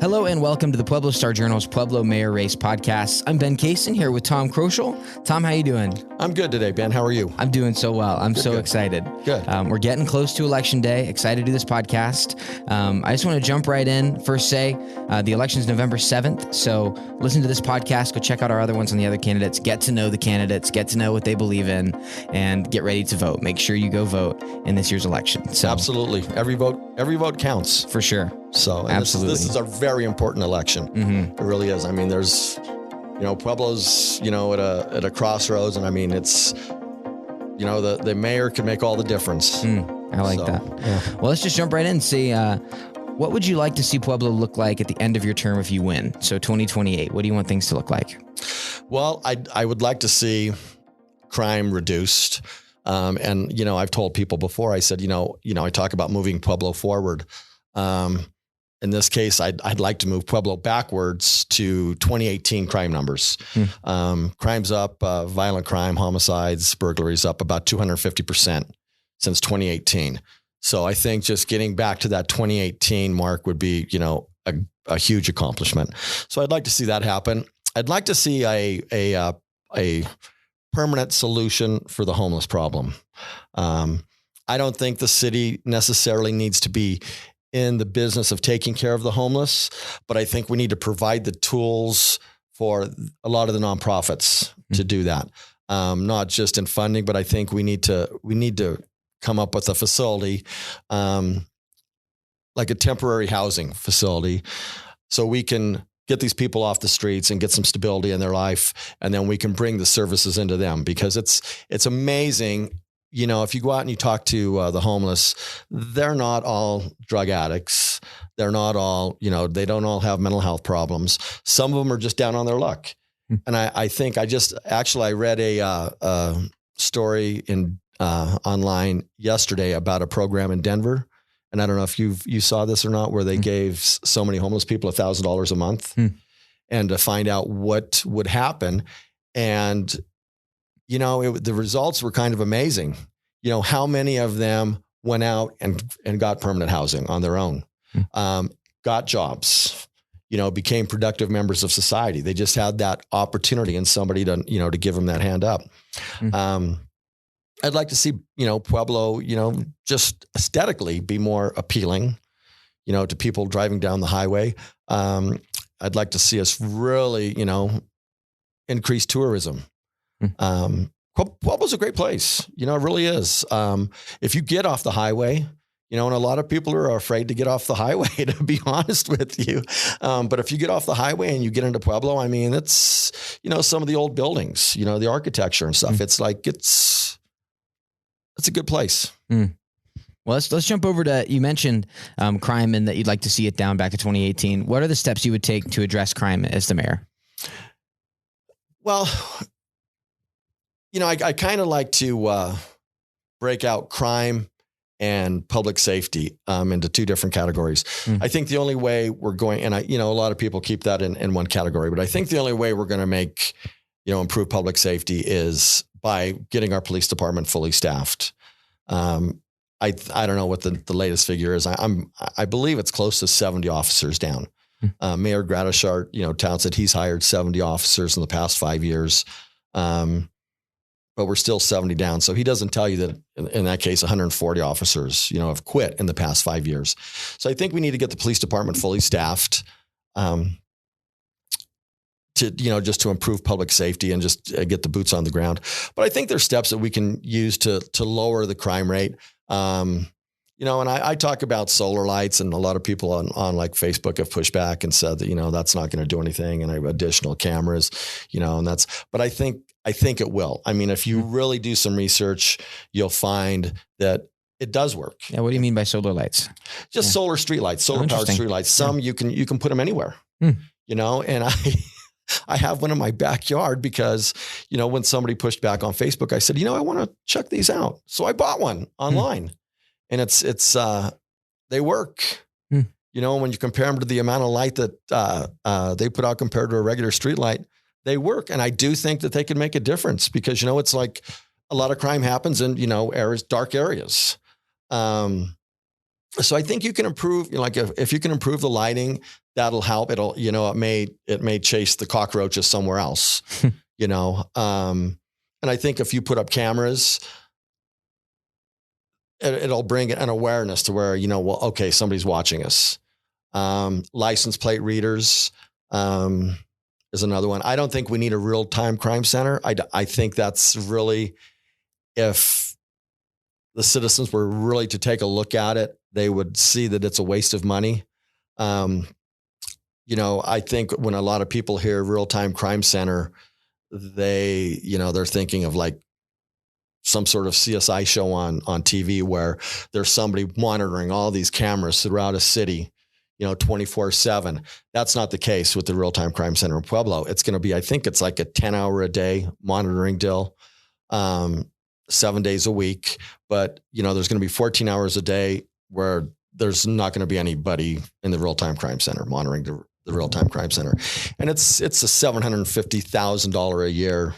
Hello and welcome to the Pueblo Star Journal's Pueblo Mayor Race podcast. I'm Ben Kaysen here with Tom Croshal. Tom, how you doing? I'm good today, Ben. How are you? I'm doing so well. I'm so excited. Good. We're getting close to Election Day. Excited to do this podcast. I just want to jump right in. First say, the election's November 7th. So listen to this podcast. Go check out our other ones on the other candidates. Get to know the candidates. Get to know what they believe in. And get ready to vote. Make sure you go vote in this year's election. So absolutely. Every vote counts. For sure. So absolutely. This is a very important election. Mm-hmm. It really is. I mean, there's, Pueblo's, at a crossroads. And I mean, it's, the mayor can make all the difference. I like that. Yeah. Well, let's just jump right in and see, what would you like to see Pueblo look like at the end of your term if you win? So 2028, what do you want things to look like? Well, I would like to see crime reduced. And I've told people before, I said, I talk about moving Pueblo forward. In this case, I'd like to move Pueblo backwards to 2018 crime numbers. Crime's up, violent crime, homicides, burglaries up about 250% since 2018. So I think just getting back to that 2018 mark would be, a huge accomplishment. So I'd like to see that happen. I'd like to see a permanent solution for the homeless problem. I don't think the city necessarily needs to be in the business of taking care of the homeless, but I think we need to provide the tools for a lot of the nonprofits to do that. Not just in funding, but I think we need to come up with a facility, like a temporary housing facility, so we can get these people off the streets and get some stability in their life. And then we can bring the services into them, because it's amazing. If you go out and you talk to the homeless, they're not all drug addicts. They're not all, they don't all have mental health problems. Some of them are just down on their luck. And I think I read a story in online yesterday about a program in Denver. And I don't know if you saw this or not, where they gave so many homeless people $1,000 a month and to find out what would happen. And the results were kind of amazing. How many of them went out and got permanent housing on their own, got jobs, became productive members of society. They just had that opportunity and somebody to give them that hand up. I'd like to see, Pueblo, just aesthetically be more appealing, to people driving down the highway. I'd like to see us really, increase tourism. Pueblo's a great place. It really is. If you get off the highway, and a lot of people are afraid to get off the highway, to be honest with you. But if you get off the highway and you get into Pueblo, I mean, it's, some of the old buildings, the architecture and stuff. It's like, it's a good place. Well, let's jump over to, you mentioned crime and that you'd like to see it down back to 2018. What are the steps you would take to address crime as the mayor? Well, I kind of like to break out crime and public safety into two different categories. I think the only way we're going, and a lot of people keep that in one category, but I think the only way we're going to make, improve public safety is by getting our police department fully staffed. I don't know what the latest figure is. I believe it's close to 70 officers down. Mayor Gradishart, touts that he's hired 70 officers in the past 5 years. But we're still 70 down. So he doesn't tell you that in that case, 140 officers, have quit in the past 5 years. So I think we need to get the police department fully staffed, just to improve public safety and just get the boots on the ground. But I think there's steps that we can use to lower the crime rate. And I talk about solar lights, and a lot of people on like Facebook have pushed back and said that, that's not going to do anything. And I have additional cameras, but I think it will. I mean, if you really do some research, you'll find that it does work. Yeah. What do you mean by solar lights? Just solar street lights, solar powered street lights. Some you can put them anywhere, and I have one in my backyard because, when somebody pushed back on Facebook, I said, I want to check these out. So I bought one online. And they work, when you compare them to the amount of light that they put out compared to a regular street light, they work. And I do think that they can make a difference because, it's like a lot of crime happens in, dark areas. So I think you can improve, if you can improve the lighting, that'll help. It may chase the cockroaches somewhere else, and I think if you put up cameras, it'll bring an awareness to where, well, okay, somebody's watching us. License plate readers is another one. I don't think we need a real-time crime center. I think that's really, if the citizens were really to take a look at it, they would see that it's a waste of money. I think when a lot of people hear real-time crime center, they're thinking of like some sort of CSI show on TV where there's somebody monitoring all these cameras throughout a city, 24/7. That's not the case with the real-time crime center in Pueblo. It's going to be, I think it's like a 10-hour a day monitoring deal, 7 days a week. But, there's going to be 14 hours a day where there's not going to be anybody in the real-time crime center monitoring the real-time crime center. And it's a $750,000 a year,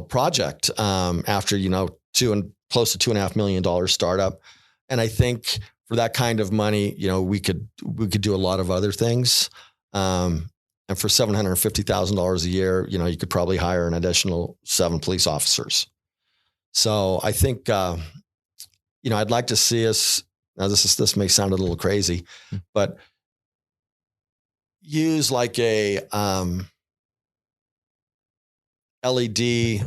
project, after, close to $2.5 million startup. And I think for that kind of money, we could do a lot of other things. And for $750,000 a year, you could probably hire an additional 7 police officers. So I think, I'd like to see us, now this may sound a little crazy, but use like a, LED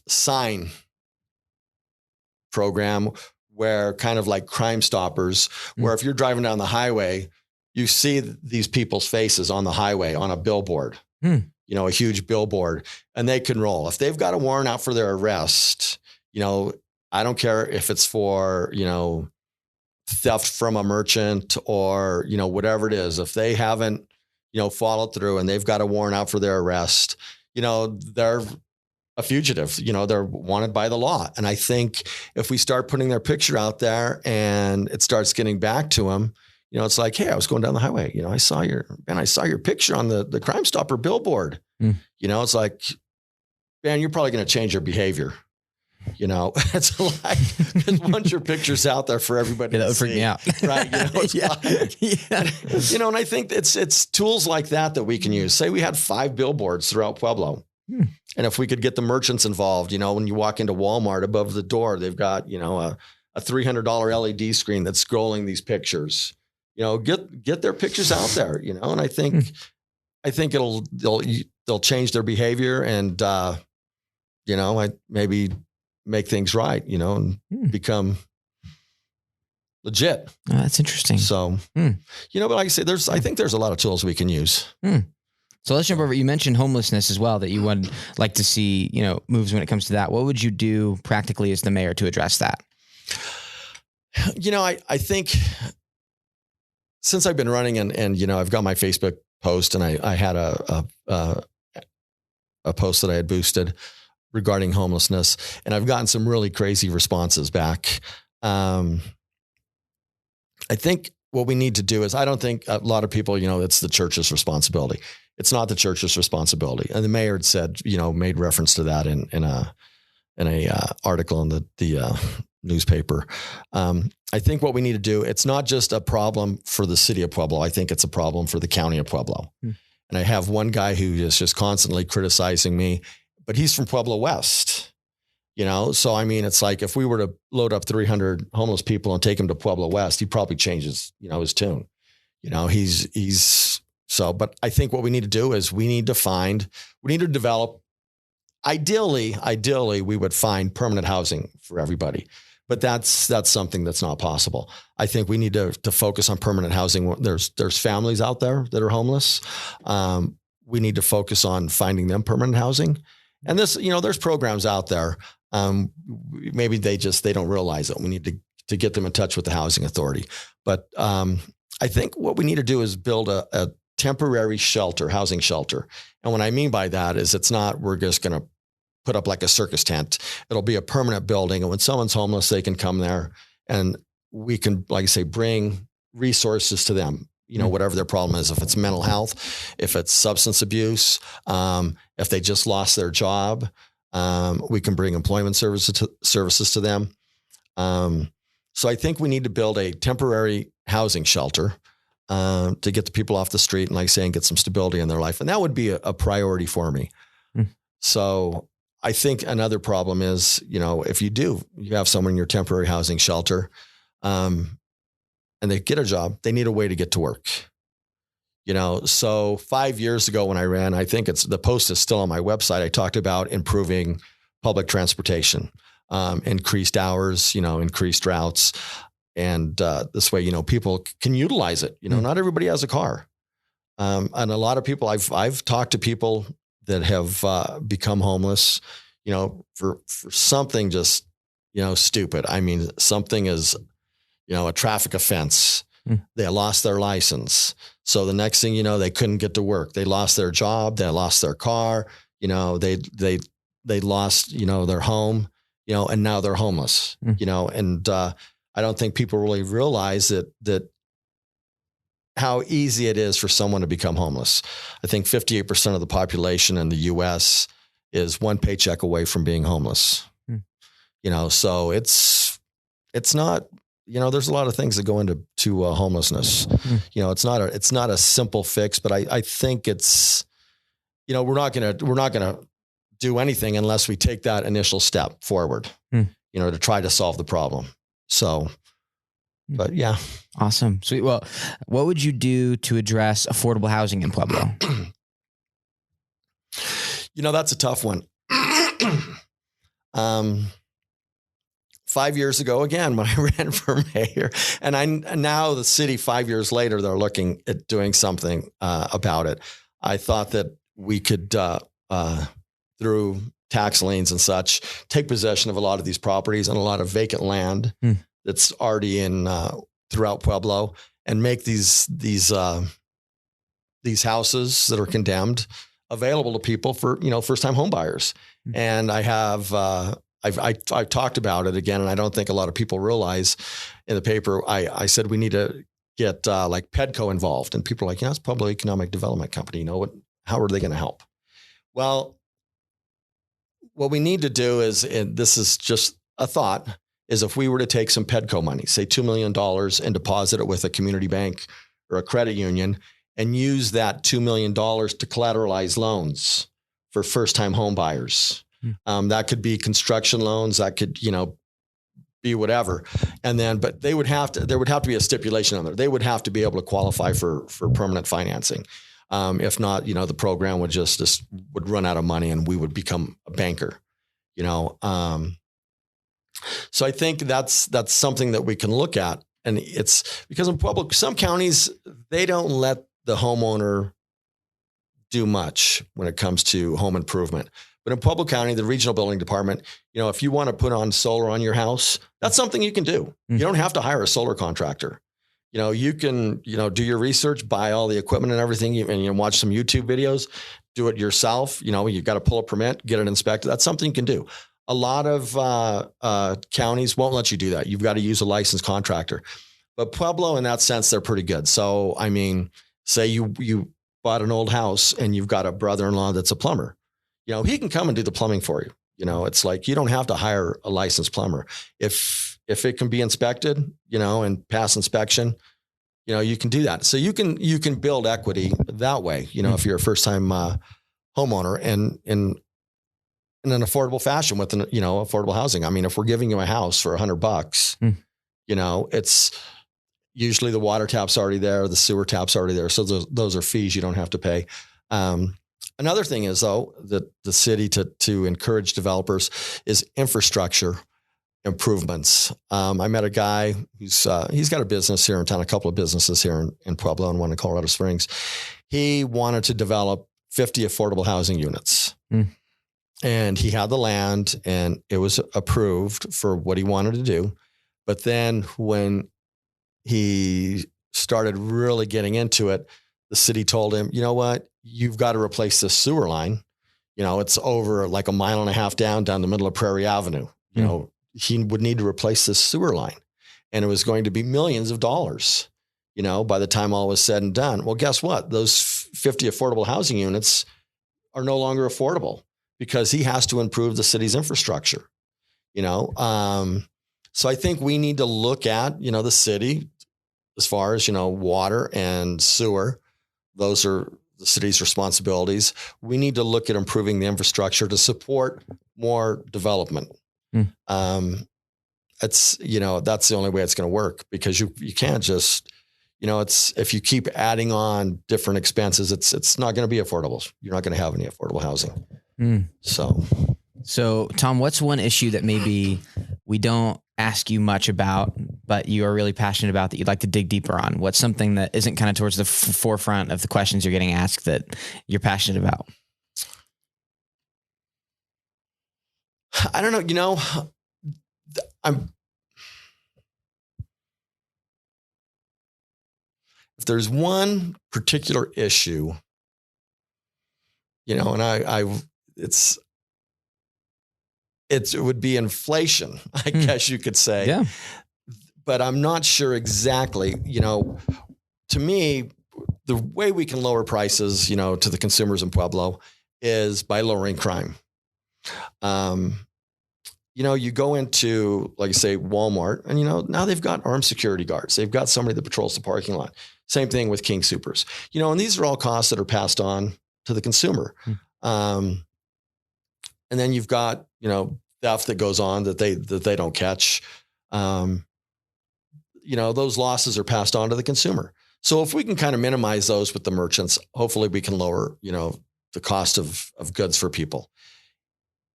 sign program where kind of like Crime Stoppers, where if you're driving down the highway, you see these people's faces on the highway on a billboard, a huge billboard, and they can roll. If they've got a warrant out for their arrest, I don't care if it's for, theft from a merchant or, whatever it is, if they haven't, followed through and they've got a warrant out for their arrest, they're a fugitive, they're wanted by the law. And I think if we start putting their picture out there and it starts getting back to them, it's like, hey, I was going down the highway. I saw your picture on the Crime Stopper billboard. It's like, man, you're probably going to change your behavior. It's like, once your picture's out there for everybody that to would freak see, me out. right? And I think it's tools like that we can use. Say we had 5 billboards throughout Pueblo. And if we could get the merchants involved, when you walk into Walmart, above the door, they've got, a $300 LED screen that's scrolling these pictures, get their pictures out there, and I think they'll change their behavior and, maybe make things right, and become legit. Oh, that's interesting. So, but like I say, I think there's a lot of tools we can use. So let's jump over. You mentioned homelessness as well, that you would like to see, moves when it comes to that. What would you do practically as the mayor to address that? I think since I've been running and I've got my Facebook post and I had a post that I had boosted regarding homelessness, and I've gotten some really crazy responses back. I think what we need to do is, I don't think a lot of people, it's the church's responsibility. It's not the church's responsibility. And the mayor had said, made reference to that in a article in the newspaper. I think what we need to do, it's not just a problem for the city of Pueblo. I think it's a problem for the county of Pueblo. And I have one guy who is just constantly criticizing me, but he's from Pueblo West, So, it's like if we were to load up 300 homeless people and take them to Pueblo West, he probably changes, his tune. But I think what we need to do is we need to develop, ideally, we would find permanent housing for everybody. But that's something that's not possible. I think we need to focus on permanent housing. There's families out there that are homeless. We need to focus on finding them permanent housing. And this, there's programs out there. Maybe they don't realize it. We need to get them in touch with the housing authority. But I think what we need to do is build a temporary housing shelter. And what I mean by that is we're just going to put up like a circus tent. It'll be a permanent building. And when someone's homeless, they can come there and we can, like I say, bring resources to them, whatever their problem is, if it's mental health, if it's substance abuse, if they just lost their job, we can bring employment services to them. So I think we need to build a temporary housing shelter to get the people off the street and, like saying, get some stability in their life. And that would be a priority for me. So I think another problem is, if you have someone in your temporary housing shelter and they get a job, they need a way to get to work. So 5 years ago when I ran, I think the post is still on my website. I talked about improving public transportation, increased hours, increased routes. And this way, people can utilize it. Not everybody has a car. And a lot of people, I've talked to people that have become homeless, for something just, stupid. I mean, something is, a traffic offense. They lost their license. So the next thing you know, they couldn't get to work. They lost their job. They lost their car. They lost, their home, and now they're homeless, and I don't think people really realize that how easy it is for someone to become homeless. I think 58% of the population in the U.S. is one paycheck away from being homeless. So it's not, there's a lot of things that go into homelessness. It's not a simple fix, but I think it's, we're not going to do anything unless we take that initial step forward, to try to solve the problem. So, but yeah. Awesome. Sweet. Well, what would you do to address affordable housing in Pueblo? That's a tough one. 5 years ago, again, when I ran for mayor, and now the city 5 years later, they're looking at doing something about it. I thought that we could, through tax liens and such, take possession of a lot of these properties and a lot of vacant land that's already in throughout Pueblo, and make these houses that are condemned available to people for first-time home buyers. And I have I've talked about it again, and I don't think a lot of people realize. In the paper, I said we need to get like PEDCO involved, and people are like, it's Pueblo Economic Development Company. How are they going to help? Well, what we need to do is, and this is just a thought, is if we were to take some PEDCO money, say $2 million, and deposit it with a community bank or a credit union, and use that $2 million to collateralize loans for first-time home buyers. That could be construction loans. That could, be whatever. And then, but there would have to be a stipulation on there. They would have to be able to qualify for permanent financing. If not, the program would just would run out of money and we would become a banker, So I think that's something that we can look at. And it's because in Pueblo, some counties, they don't let the homeowner do much when it comes to home improvement. But in Pueblo County, the regional building department, if you want to put on solar on your house, that's something you can do. You don't have to hire a solar contractor. You can, do your research, buy all the equipment and everything, and watch some YouTube videos, do it yourself. You've got to pull a permit, get it inspected. That's something you can do. A lot of counties won't let you do that. You've got to use a licensed contractor. But Pueblo, in that sense, they're pretty good. So, I mean, say you bought an old house and you've got a brother-in-law that's a plumber. He can come and do the plumbing for you. It's like, you don't have to hire a licensed plumber. If it can be inspected, and pass inspection, you can do that. So you can build equity that way, if you're a first time homeowner, and in an affordable fashion with affordable housing. I mean, if we're giving you a house for $100, it's usually the water tap's already there, the sewer tap's already there. So those are fees you don't have to pay. Another thing is, though, that the city to encourage developers is infrastructure improvements. I met a guy who's he's got a business here in town, a couple of businesses here in Pueblo and one in Colorado Springs. He wanted to develop 50 affordable housing units. And he had the land and it was approved for what he wanted to do. But then when he started really getting into it, the city told him, you know what, you've got to replace this sewer line. It's over like a mile and a half down the middle of Prairie Avenue. He would need to replace this sewer line, and it was going to be millions of dollars, by the time all was said and done. Well, guess what? Those 50 affordable housing units are no longer affordable because he has to improve the city's infrastructure, So I think we need to look at, the city as far as, water and sewer. Those are the city's responsibilities. We need to look at improving the infrastructure to support more development. That's the only way it's going to work, because you can't just, if you keep adding on different expenses, it's not going to be affordable. You're not going to have any affordable housing. So Tom, what's one issue that maybe we don't ask you much about, but you are really passionate about, that you'd like to dig deeper on? What's something that isn't kind of towards the forefront of the questions you're getting asked that you're passionate about? I don't know. If there's one particular issue, and it would be inflation, I guess you could say. Yeah. But I'm not sure exactly, to me, the way we can lower prices, to the consumers in Pueblo is by lowering crime. You go into, like I say, Walmart, and, now they've got armed security guards. They've got somebody that patrols the parking lot. Same thing with King Soopers, and these are all costs that are passed on to the consumer. And then you've got, theft that goes on that they don't catch. Those losses are passed on to the consumer. So if we can kind of minimize those with the merchants, hopefully we can lower, the cost of goods for people.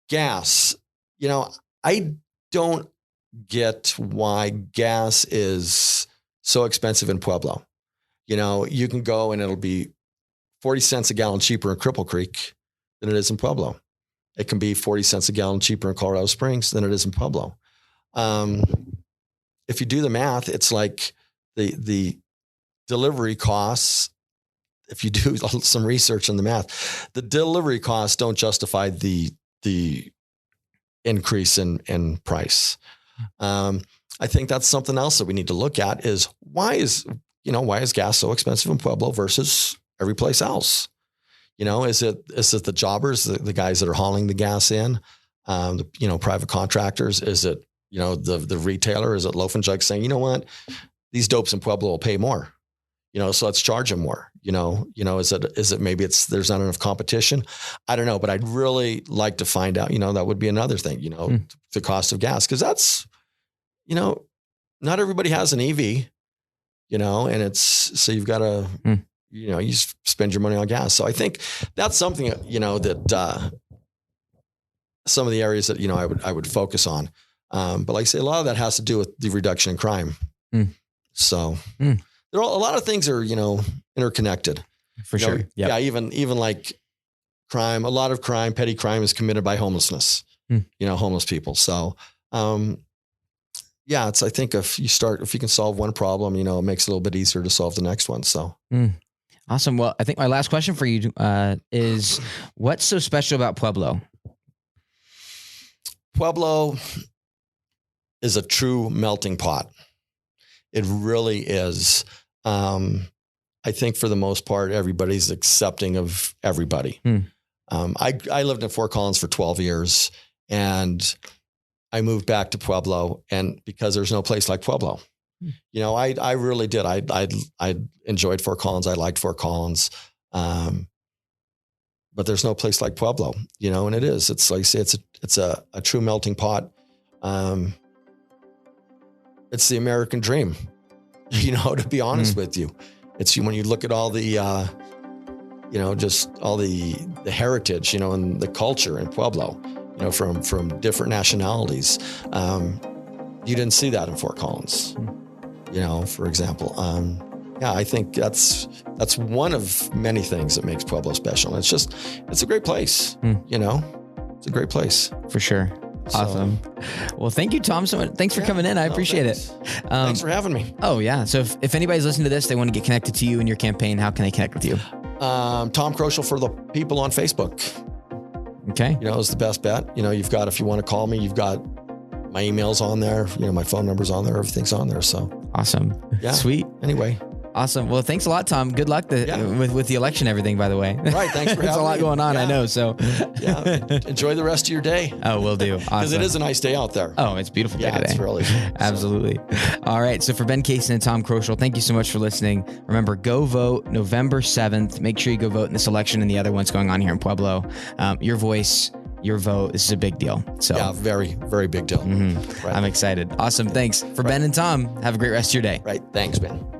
Gas, I don't get why gas is so expensive in Pueblo. You can go and it'll be 40 cents a gallon cheaper in Cripple Creek than it is in Pueblo. It can be 40 cents a gallon cheaper in Colorado Springs than it is in Pueblo. If you do the math, it's like the delivery costs. If you do some research on the math, the delivery costs don't justify the increase in price. I think that's something else that we need to look at, is why is gas so expensive in Pueblo versus every place else? Is it the jobbers, the guys that are hauling the gas in, private contractors? Is it, the retailer? Is it Loaf and Jug saying, these dopes in Pueblo will pay more, so let's charge them more, is it maybe there's not enough competition? I don't know, but I'd really like to find out, that would be another thing, the cost of gas. Cause that's, not everybody has an EV, and so you've got to, you spend your money on gas. So I think that's something, that some of the areas that, I would focus on. But like I say, a lot of that has to do with the reduction in crime. So there are a lot of things are, interconnected. For sure. Yep. Yeah. Even like crime, a lot of crime, petty crime is committed by homelessness, homeless people. So, I think if you can solve one problem, it makes it a little bit easier to solve the next one. So. Awesome. Well, I think my last question for you is, what's so special about Pueblo? Pueblo is a true melting pot. It really is. I think for the most part, everybody's accepting of everybody. I lived in Fort Collins for 12 years, and I moved back to Pueblo, and because there's no place like Pueblo. I really did. I enjoyed Fort Collins. I liked Fort Collins. But there's no place like Pueblo, and it is. It's like I say, it's a true melting pot. It's the American dream, to be honest with you. It's when you look at all the, just all the heritage, and the culture in Pueblo, from different nationalities. You didn't see that in Fort Collins, for example. I think that's one of many things that makes Pueblo special. And it's a great place, it's a great place. For sure. Awesome. Well, thank you, Tom, so much. Thanks for coming in. I appreciate it. Thanks for having me. Oh yeah. So if anybody's listening to this, they want to get connected to you and your campaign, how can they connect with you? Tom Croshal for the people on Facebook. Okay. Is the best bet. You've got, if you want to call me, you've got my email's on there, my phone number's on there, everything's on there. So awesome. Yeah. Sweet. Anyway. Awesome. Well, thanks a lot, Tom. Good luck with the election, everything, by the way. Right. Thanks for having me. There's a lot going on, I know. So enjoy the rest of your day. Oh, will do. Awesome. Because it is a nice day out there. Oh, it's a beautiful day today. It's really Absolutely. All right. So for Ben Kaysen and Tom Croshal, thank you so much for listening. Remember, go vote November 7th. Make sure you go vote in this election and the other ones going on here in Pueblo. Your voice, your vote. This is a big deal. So yeah, very, very big deal. Right. I'm excited. Awesome. Thanks. For Ben and Tom, have a great rest of your day. Right. Thanks, Ben.